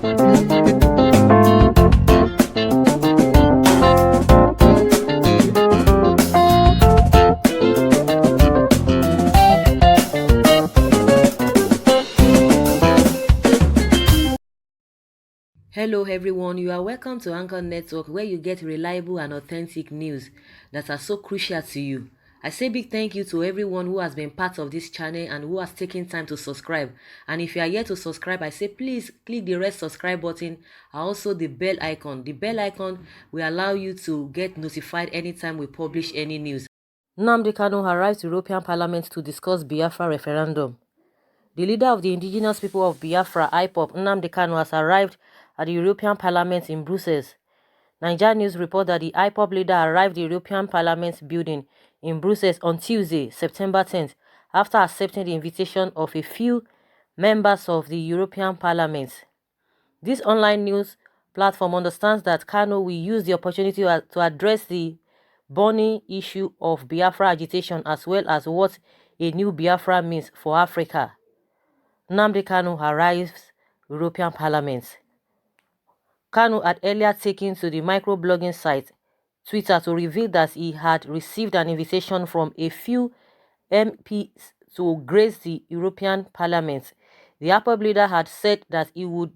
Hello everyone, you are welcome to Anchor Network where you get reliable and authentic news that are so crucial to you. I say big thank you to everyone who has been part of this channel and who has taken time to subscribe. And if you are yet to subscribe, I say please click the red subscribe button and also the bell icon. The bell icon will allow you to get notified anytime we publish any news. Nnamdi Kanu arrived to European Parliament to discuss Biafra referendum. The leader of the indigenous people of Biafra, IPOB, Nnamdi Kanu, has arrived at the European Parliament in Brussels. Nigeria News report that the IPOB leader arrived at the European Parliament building in Brussels on Tuesday, September 10th, after accepting the invitation of a few members of the European Parliament. This online news platform understands that Kanu will use the opportunity to address the burning issue of Biafra agitation as well as what a new Biafra means for Africa. Nnamdi Kanu arrives European Parliament. Kanu had earlier taken to the microblogging site Twitter to reveal that he had received an invitation from a few MPs to grace the European Parliament. The IPOB leader had said that he would,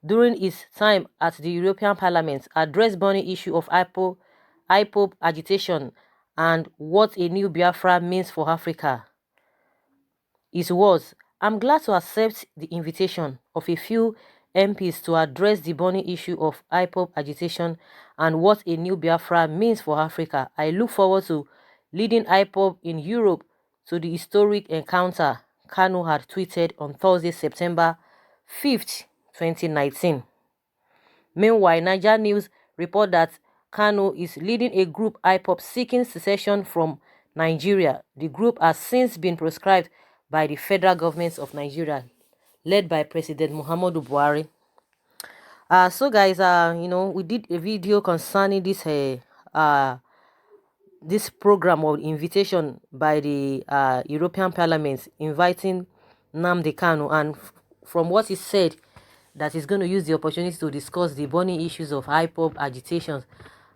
during his time at the European Parliament, address burning issue of IPOB agitation and what a new Biafra means for Africa. His words, "I'm glad to accept the invitation of a few MPs to address the burning issue of IPOB agitation and what a new Biafra means for Africa. I look forward to leading IPOB in Europe to the historic encounter," Kanu had tweeted on Thursday, September 5th, 2019. Meanwhile, Nigeria News report that Kanu is leading a group IPOB seeking secession from Nigeria. The group has since been proscribed by the federal government of Nigeria, led by President Muhammadu Buhari. So guys, we did a video concerning this program of invitation by the European Parliament inviting Nnamdi Kanu, and from what he said, that he's going to use the opportunity to discuss the burning issues of IPOB agitations,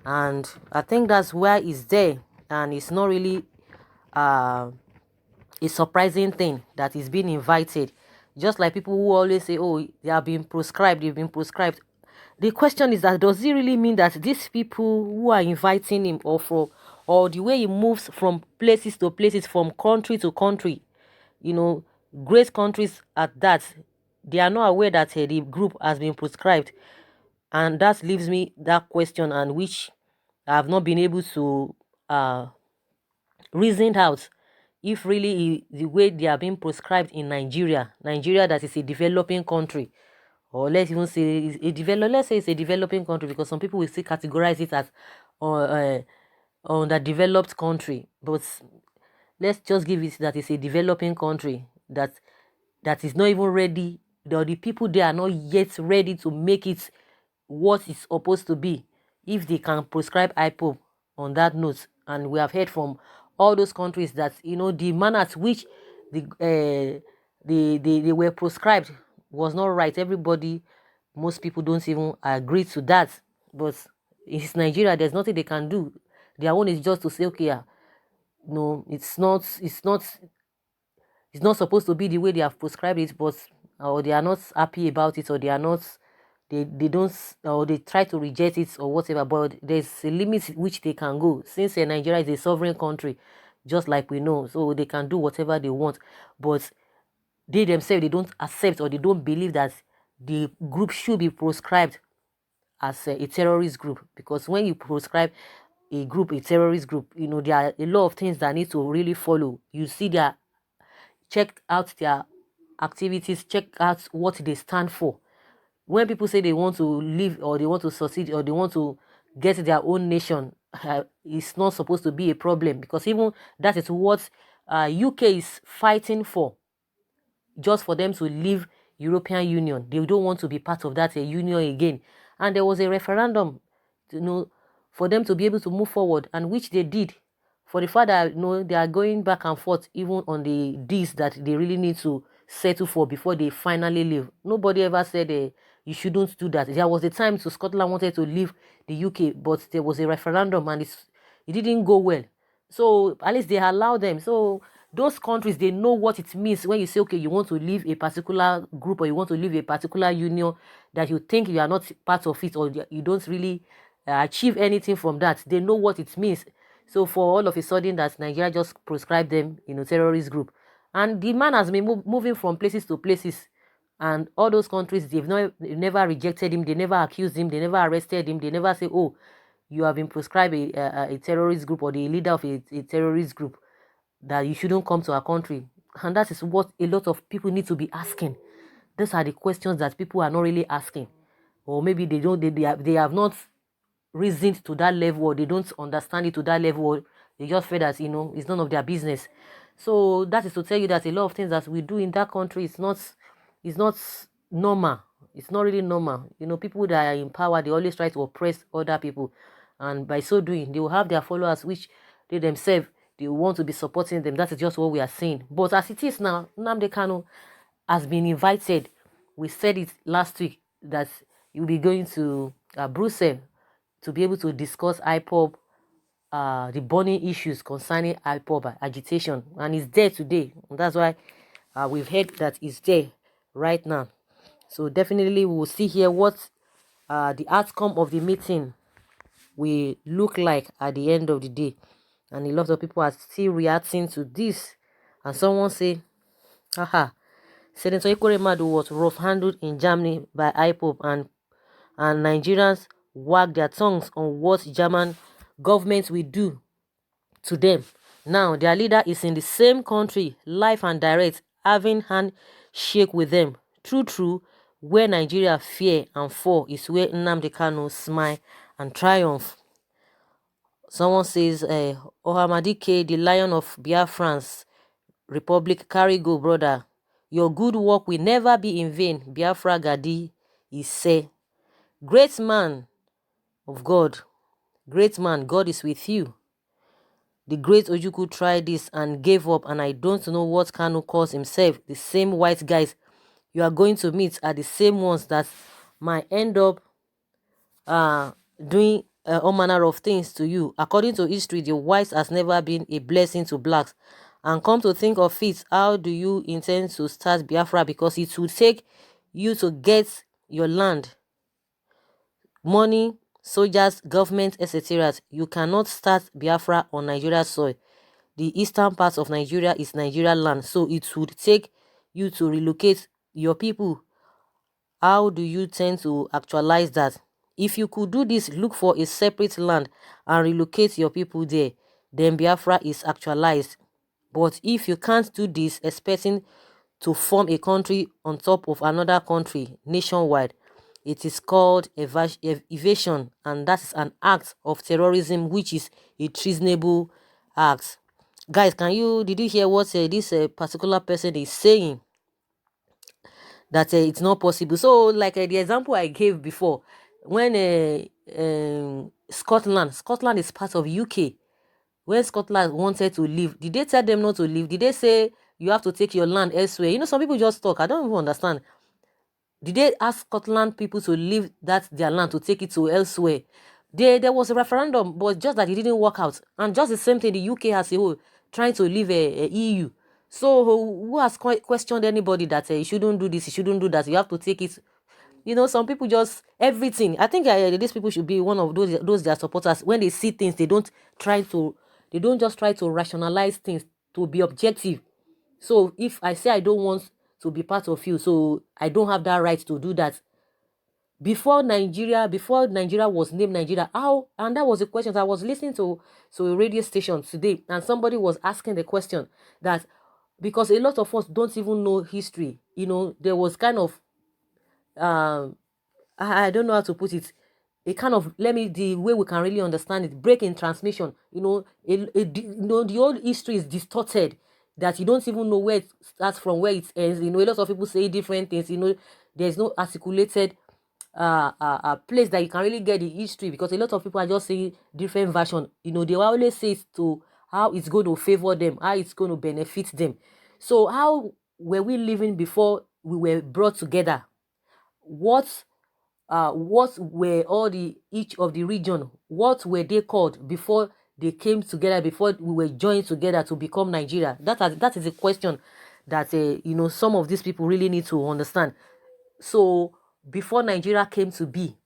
and I think that's where he's there, and it's not really a surprising thing that he's been invited. Just like people who always say, oh, they have been proscribed, they've been proscribed. The question is that, does it really mean that these people who are inviting him, or the way he moves from places to places, from country to country, great countries at that, they are not aware that the group has been proscribed? And that leaves me that question, and which I have not been able to reason out if really the way they are being proscribed in Nigeria that is a developing country, or let's even say let's say it's a developing country, because some people will still categorize it as on the developed country, but let's just give it that it's a developing country that is not even ready. The people there are not yet ready to make it what it's supposed to be, if they can prescribe IPOB on that note. And we have heard from all those countries that the manner at which they were prescribed was not right. Most people don't even agree to that, but it's Nigeria. There's nothing they can do. Their own is just to say, okay, no, it's not supposed to be the way they have prescribed it, but or they are not happy about it, or they are not, they don't, or they try to reject it or whatever. But there's a limit which they can go, since Nigeria is a sovereign country, just like we know, so they can do whatever they want. But they themselves, they don't accept, or they don't believe that the group should be proscribed as a terrorist group. Because when you proscribe a terrorist group, there are a lot of things that need to really follow. You see, check out their activities, check out what they stand for. When people say they want to live, or they want to succeed, or they want to get their own nation, it's not supposed to be a problem, because even that is what UK is fighting for, just for them to leave European Union. They don't want to be part of that union again. And there was a referendum, for them to be able to move forward, and which they did. For the fact that they are going back and forth even on the deeds that they really need to settle for before they finally leave. Nobody ever said you shouldn't do that. There was a time so Scotland wanted to leave the UK, but there was a referendum and it didn't go well. So at least they allow them. So those countries, they know what it means when you say, okay, you want to leave a particular group or you want to leave a particular union that you think you are not part of it or you don't really achieve anything from that. They know what it means. So for all of a sudden that Nigeria just proscribed them, terrorist group. And the man has been moving from places to places. And all those countries, they've never rejected him. They never accused him. They never arrested him. They never say, oh, you have been proscribed a terrorist group or the leader of a terrorist group, that you shouldn't come to our country. And that is what a lot of people need to be asking. These are the questions that people are not really asking. Or maybe they have not reasoned to that level, or they don't understand it to that level, or they just feel that it's none of their business. So that is to tell you that a lot of things that we do in that country is not normal. It's not really normal. People that are in power, they always try to oppress other people, and by so doing they will have their followers, which they themselves, they want to be supporting them. That is just what we are seeing. But as it is now, Nnamdi Kanu has been invited. We said it last week that you'll be going to Brussels to be able to discuss IPOB, the burning issues concerning IPOB agitation. And it's there today. And that's why we've heard that it's there right now. So definitely we will see here what the outcome of the meeting will look like at the end of the day. And a lot of people are still reacting to this. And someone say, haha, Senator Ikoremadu was rough-handled in Germany by IPOB, and Nigerians wag their tongues on what German government will do to them. Now, their leader is in the same country, live and direct, having handshake with them. True, where Nigeria fear and fall is where Nnamdi Kanu smile and triumph. Someone says, Ohamadike, the lion of Biafran's Republic, carry go, brother. Your good work will never be in vain. Biafra Gadi is say. Great man of God. Great man, God is with you. The great Ojukwu tried this and gave up, and I don't know what Kanu calls himself. The same white guys you are going to meet are the same ones that might end up doing all manner of things to you. According to history, the whites has never been a blessing to blacks. And come to think of it, how do you intend to start Biafra? Because it will take you to get your land, money, soldiers, government, etc. You cannot start Biafra on Nigeria's soil. The eastern part of Nigeria is Nigeria land, so it would take you to relocate your people. How do you tend to actualize that? If you could do this, look for a separate land and relocate your people there. Then Biafra is actualized. But if you can't do this, expecting to form a country on top of another country nationwide, it is called evasion, and that is an act of terrorism, which is a treasonable act. Guys, did you hear what this particular person is saying? That it's not possible. So like the example I gave before, when Scotland is part of UK. When Scotland wanted to leave, did they tell them not to leave? Did they say you have to take your land elsewhere? Some people just talk. I don't even understand. Did they ask Scotland people to leave their land to take it to elsewhere? There was a referendum, but just that it didn't work out. And just the same thing, the UK has a whole trying to leave a EU. So who has questioned anybody that you shouldn't do this, you shouldn't do that, you have to take it? Some people just everything. I think these people should be one of those their supporters. When they see things, they don't just try to rationalize things to be objective. So if I say I don't want to be part of you, so I don't have that right to do that. Before Nigeria was named Nigeria, how? And that was a question. I was listening to a radio station today, and somebody was asking the question that because a lot of us don't even know history, there was kind of I don't know how to put it. A kind of the way we can really understand it, break in transmission. The old history is distorted, that you don't even know where it starts from, where it ends. A lot of people say different things. There's no articulated place that you can really get the history, because a lot of people are just saying different version. They always say it to how it's going to favor them, how it's going to benefit them. So how were we living before we were brought together? What what were each of the region, what were they called before they came together, before we were joined together to become Nigeria? That is a question that some of these people really need to understand. So before Nigeria came to be,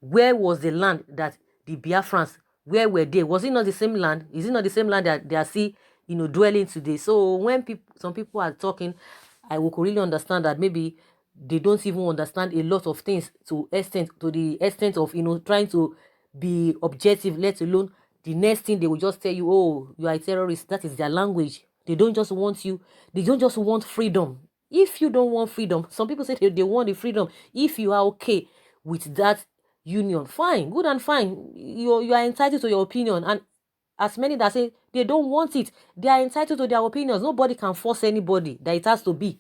where was the land that the Biafrans, where were they? Was it not the same land? Is it not the same land that they are still, dwelling today? So when some people are talking, I will really understand that maybe they don't even understand a lot of things to the extent of trying to be objective, let alone the next thing they will just tell you, oh, you are a terrorist. That is their language. They don't just want you, they don't just want freedom. If you don't want freedom, some people say they want the freedom. If you are okay with that union, fine, good and fine. You are entitled to your opinion. And as many that say they don't want it, they are entitled to their opinions. Nobody can force anybody that it has to be.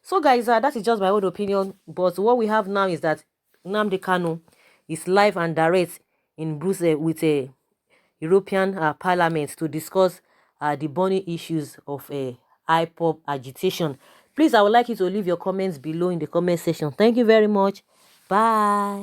So guys, that is just my own opinion. But what we have now is that Nnamdi Kanu is live and direct in Brussels with a European Parliament to discuss the burning issues of IPOB agitation. Please, I would like you to leave your comments below in the comment section. Thank you very much. Bye.